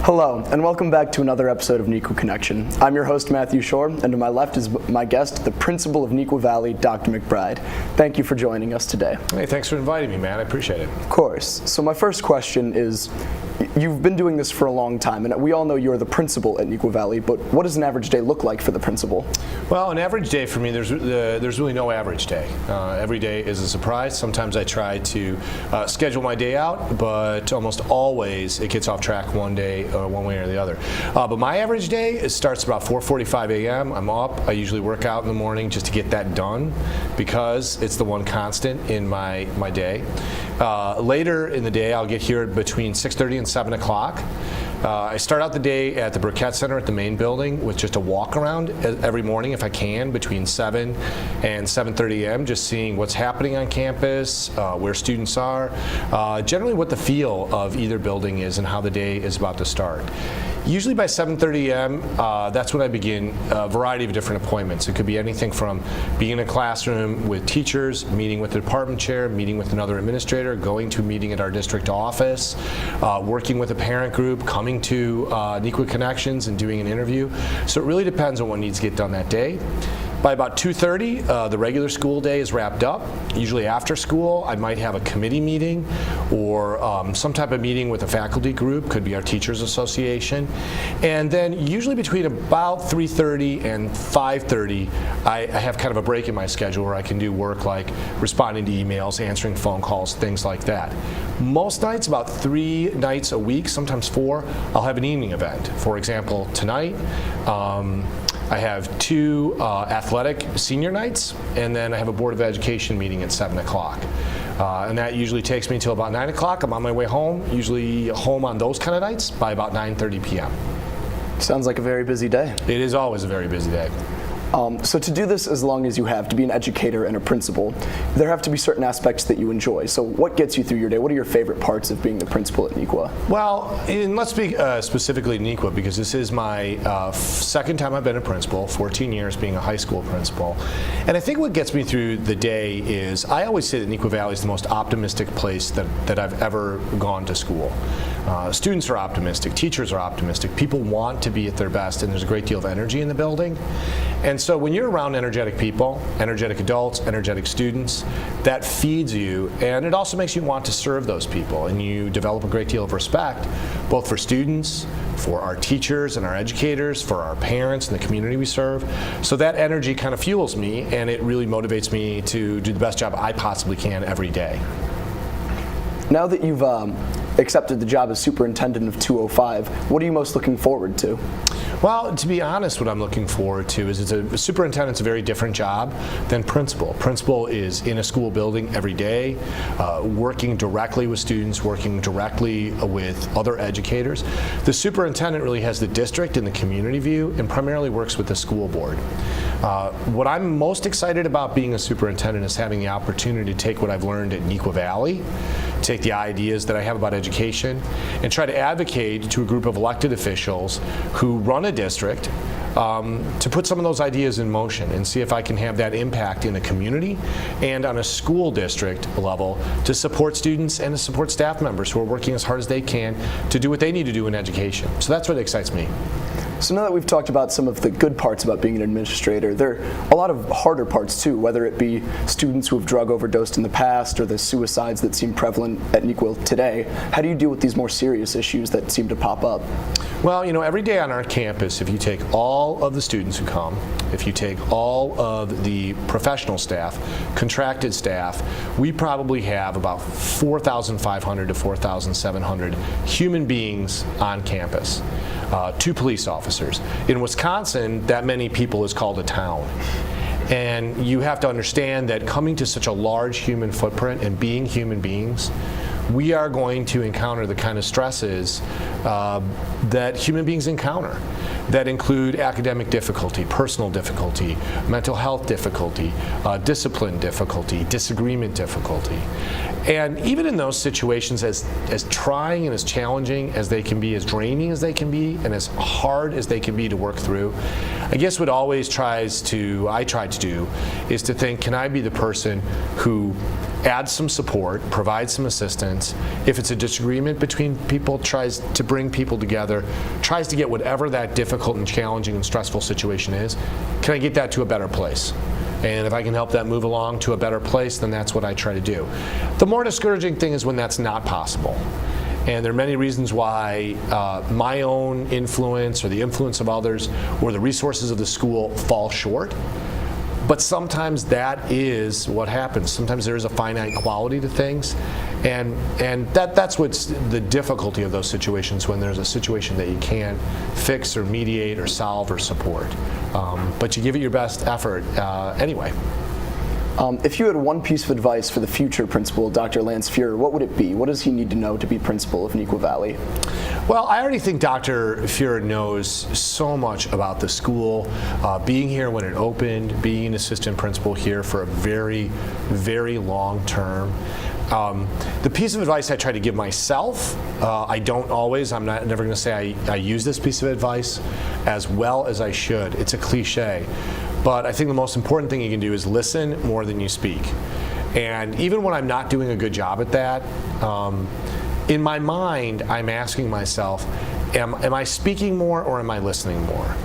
Hello, and welcome back to another episode of Neuqua Connection. I'm your host, Matthew Schorr, and to my left is my guest, the Principal of Neuqua Valley, Dr. McBride. Thank you for joining us today. Hey, thanks for inviting me, Matt. I appreciate it. Of course. So my first question is, you've been doing this for a long time, and we all know you're the principal at Neuqua Valley, but what does an average day look like for the principal? Well, an average day for me, there's really no average day. Every day is a surprise. Sometimes I try to schedule my day out, but almost always it gets off track one day or one way or the other. But my average day, it starts about 4:45 a.m. I'm up. I usually work out in the morning just to get that done because it's the one constant in my day. Later in the day, I'll get here between 6:30 and 7 o'clock. I start out the day at the Burkett Center at the main building with just a walk around every morning if I can between 7 and 7:30 a.m. just seeing what's happening on campus, where students are, generally what the feel of either building is and how the day is about to start. Usually by 7:30 a.m., that's when I begin a variety of different appointments. It could be anything from being in a classroom with teachers, meeting with the department chair, meeting with another administrator, going to a meeting at our district office, working with a parent group, coming to Neuqua Connections and doing an interview. So it really depends on what needs to get done that day. By about 2:30, the regular school day is wrapped up. Usually after school, I might have a committee meeting or some type of meeting with a faculty group, could be our Teachers Association. And then usually between about 3:30 and 5:30, I have kind of a break in my schedule where I can do work like responding to emails, answering phone calls, things like that. Most nights, about 3 nights a week, sometimes 4, I'll have an evening event. For example, tonight, I have 2 athletic senior nights, and then I have a Board of Education meeting at 7 o'clock. And that usually takes me until about 9 o'clock. I'm on my way home, usually home on those kind of nights by about 9:30 p.m. Sounds like a very busy day. It is always a very busy day. So to do this as long as you have, to be an educator and a principal, there have to be certain aspects that you enjoy. So what gets you through your day? What are your favorite parts of being the principal at Neuqua? Well, and let's speak specifically at Neuqua because this is my second time I've been a principal, 14 years being a high school principal. And I think what gets me through the day is I always say that Neuqua Valley is the most optimistic place that I've ever gone to school. Students are optimistic, teachers are optimistic, people want to be at their best, and there's a great deal of energy in the building. And so when you're around energetic people, energetic adults, energetic students, that feeds you, and it also makes you want to serve those people, and you develop a great deal of respect, both for students, for our teachers and our educators, for our parents and the community we serve. So that energy kind of fuels me, and it really motivates me to do the best job I possibly can every day. Now that you've accepted the job as superintendent of 205, what are you most looking forward to? Well, to be honest, what I'm looking forward to is superintendent's a very different job than principal. Principal is in a school building every day, working directly with students, working directly with other educators. The superintendent really has the district and the community view and primarily works with the school board. What I'm most excited about being a superintendent is having the opportunity to take what I've learned at Neuqua Valley, take the ideas that I have about education, and try to advocate to a group of elected officials who run a district to put some of those ideas in motion and see if I can have that impact in a community and on a school district level to support students and to support staff members who are working as hard as they can to do what they need to do in education. So that's what excites me. So now that we've talked about some of the good parts about being an administrator, there are a lot of harder parts too, whether it be students who have drug overdosed in the past or the suicides that seem prevalent at Neuqua today. How do you deal with these more serious issues that seem to pop up? Well, you know, every day on our campus, if you take all of the students who come, if you take all of the professional staff, contracted staff, we probably have about 4,500 to 4,700 human beings on campus. 2 police officers. In Wisconsin, that many people is called a town. And you have to understand that coming to such a large human footprint and being human beings, we are going to encounter the kind of stresses that human beings encounter that include academic difficulty, personal difficulty, mental health difficulty, discipline difficulty, disagreement difficulty. And even in those situations, as trying and as challenging as they can be, as draining as they can be, and as hard as they can be to work through, I guess what I try to do is to think, can I be the person who adds some support, provides some assistance. If it's a disagreement between people, tries to bring people together, tries to get whatever that difficult and challenging and stressful situation is, can I get that to a better place? And if I can help that move along to a better place, then that's what I try to do. The more discouraging thing is when that's not possible. And there are many reasons why my own influence or the influence of others or the resources of the school fall short. But sometimes that is what happens. Sometimes there is a finite quality to things. And that's what's the difficulty of those situations, when there's a situation that you can't fix or mediate or solve or support. But you give it your best effort anyway. If you had one piece of advice for the future principal, Dr. Lance Fuhrer, what would it be? What does he need to know to be principal of Neuqua Valley? Well, I already think Dr. Fuhrer knows so much about the school, being here when it opened, being an assistant principal here for a very, very long term. The piece of advice I try to give myself, I don't always, I'm never going to say I use this piece of advice as well as I should. It's a cliche. But I think the most important thing you can do is listen more than you speak. And even when I'm not doing a good job at that, in my mind, I'm asking myself, am I speaking more or am I listening more?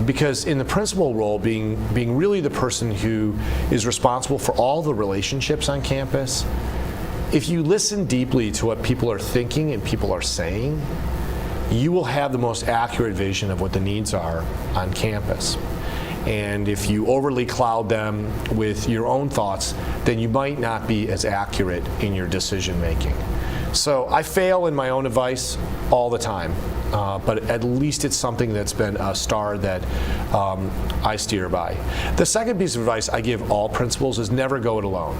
Because in the principal role, being really the person who is responsible for all the relationships on campus, if you listen deeply to what people are thinking and people are saying, you will have the most accurate vision of what the needs are on campus. And if you overly cloud them with your own thoughts, then you might not be as accurate in your decision making. So I fail in my own advice all the time, but at least it's something that's been a star that I steer by. The second piece of advice I give all principals is never go it alone.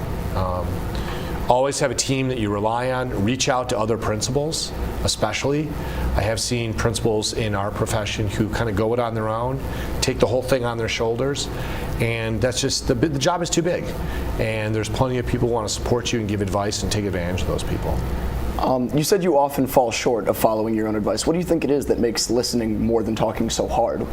Always have a team that you rely on. Reach out to other principals, especially. I have seen principals in our profession who kind of go it on their own, take the whole thing on their shoulders, and that's just, the job is too big. And there's plenty of people who want to support you and give advice and take advantage of those people. You said you often fall short of following your own advice. What do you think it is that makes listening more than talking so hard?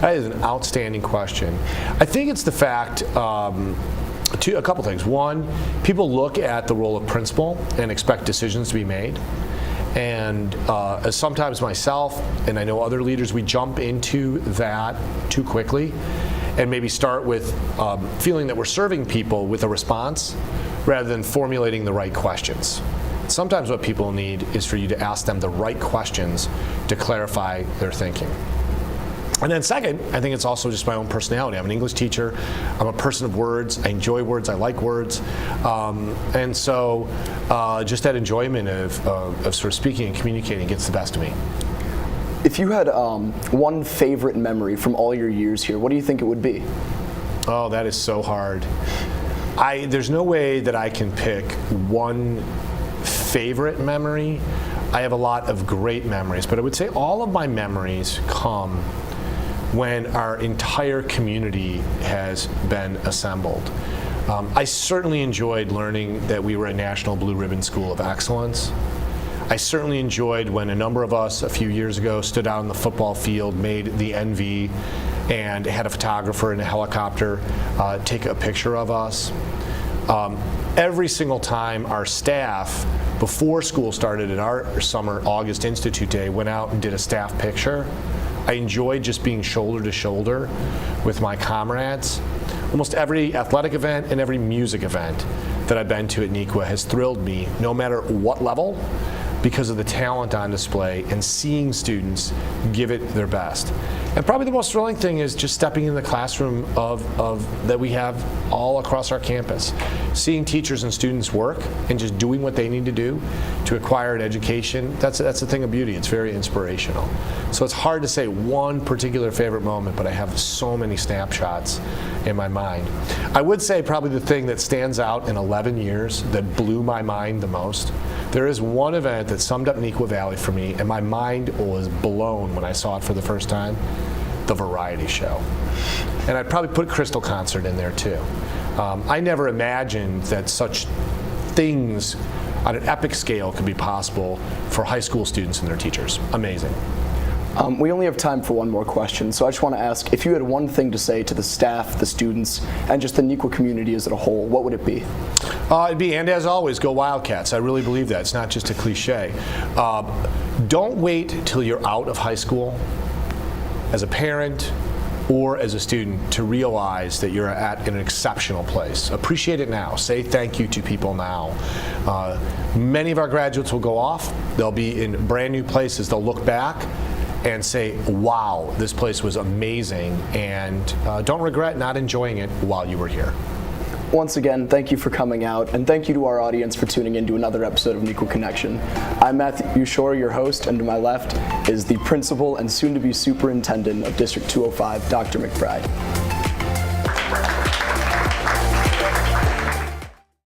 That is an outstanding question. I think it's the fact, a couple things. One, people look at the role of principal and expect decisions to be made. And as sometimes myself, and I know other leaders, we jump into that too quickly and maybe start with feeling that we're serving people with a response rather than formulating the right questions. Sometimes what people need is for you to ask them the right questions to clarify their thinking. And then second, I think it's also just my own personality. I'm an English teacher. I'm a person of words. I enjoy words. I like words. And so just that enjoyment of sort of speaking and communicating gets the best of me. If you had one favorite memory from all your years here, what do you think it would be? Oh, that is so hard. There's no way that I can pick one favorite memory. I have a lot of great memories, but I would say all of my memories come when our entire community has been assembled. I certainly enjoyed learning that we were a National Blue Ribbon School of Excellence. I certainly enjoyed when a number of us a few years ago stood out on the football field, made the NV, and had a photographer in a helicopter take a picture of us. Every single time our staff, before school started at our summer August Institute Day, went out and did a staff picture, I enjoyed just being shoulder to shoulder with my comrades. Almost every athletic event and every music event that I've been to at Neuqua has thrilled me, no matter what level, because of the talent on display and seeing students give it their best. And probably the most thrilling thing is just stepping in the classroom that we have all across our campus. Seeing teachers and students work and just doing what they need to do to acquire an education, that's a thing of beauty. It's very inspirational. So it's hard to say one particular favorite moment, but I have so many snapshots in my mind. I would say probably the thing that stands out in 11 years that blew my mind the most, there is one event that summed up Neuqua Valley for me, and my mind was blown when I saw it for the first time, the variety show. And I'd probably put Crystal Concert in there too. I never imagined that such things on an epic scale could be possible for high school students and their teachers. Amazing. We only have time for one more question, so I just want to ask, if you had one thing to say to the staff, the students, and just the Neuqua community as a whole, what would it be? It'd be, and as always, go Wildcats. I really believe that. It's not just a cliche. Don't wait till you're out of high school as a parent or as a student to realize that you're at an exceptional place. Appreciate it now. Say thank you to people now. Many of our graduates will go off. They'll be in brand new places. They'll look back and say, wow, this place was amazing, and don't regret not enjoying it while you were here. Once again, thank you for coming out, and thank you to our audience for tuning in to another episode of Neuqua Connection. I'm Matthew Schorr, your host, and to my left is the principal and soon-to-be superintendent of District 205, Dr. McBride.